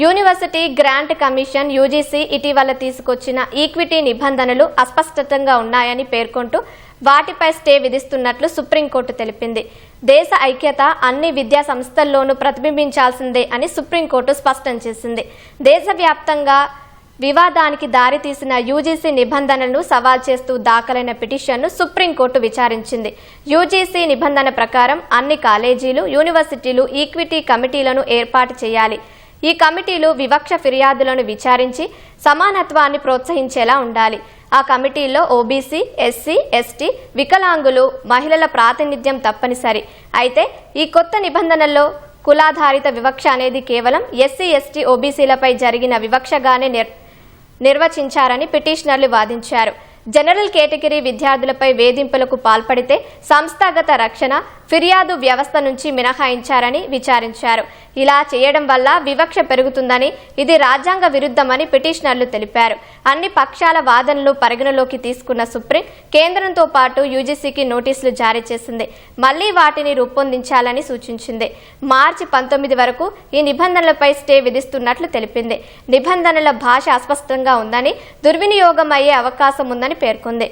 University grant commission UGC ఇటీవల తీసుకొచ్చిన equity నిబంధనలు అస్పష్టంగా ఉన్నాయని పేర్కొంటూ వాటిపై స్టే విధిస్తున్నట్లు సుప్రీంకోర్టు తెలిపింది. దేశ ఐక్యత అన్ని విద్యా సంస్థల్లోనూ ప్రతిబింబించాల్సిందే అని సుప్రీంకోర్టు స్పష్టం చేసింది. దేశవ్యాప్తంగా వివాదానికి దారితీసిన యూజీసీ నిబంధనలను సవాల్ చేస్తూ దాఖలైన పిటిషన్ను సుప్రీంకోర్టు విచారించింది. యూజీసీ నిబంధన ప్రకారం అన్ని కాలేజీలు, యూనివర్సిటీలు ఈక్విటీ కమిటీలను ఏర్పాటు చేయాలి. ఈ కమిటీలు వివక్ష ఫిర్యాదులను విచారించి సమానత్వాన్ని ప్రోత్సహించేలా ఉండాలి. ఆ కమిటీల్లో ఓబీసీ, ఎస్సీ, ఎస్టీ, వికలాంగులు, మహిళల ప్రాతినిధ్యం తప్పనిసరి. అయితే ఈ కొత్త నిబంధనల్లో కులాధారిత వివక్ష అనేది కేవలం ఎస్సీ, ఎస్టీ, ఓబీసీలపై జరిగిన వివక్షగానే నిర్వచించారని పిటిషనర్లు వాదించారు. జనరల్ కేటగిరీ విద్యార్థులపై వేధింపులకు పాల్పడితే సంస్థాగత రక్షణ ఫిర్యాదు వ్యవస్థ నుంచి మినహాయించారని విచారించారు. ఇలా చేయడం వల్ల వివక్ష పెరుగుతుందని, ఇది రాజ్యాంగ విరుద్ధమని పిటిషనర్లు తెలిపారు. అన్ని పక్షాల వాదనలు పరిగణలోకి తీసుకున్న సుప్రీం కేంద్రంతో పాటు యూజీసీకి నోటీసులు జారీ చేసింది. మళ్లీ వాటిని రూపొందించాలని సూచించింది. మార్చి 19 వరకు ఈ నిబంధనలపై స్టే విధిస్తున్నట్లు తెలిపింది. నిబంధనల భాష అస్పష్టంగా ఉందని, దుర్వినియోగం అయ్యే అవకాశం ఉందని పేర్కొంది.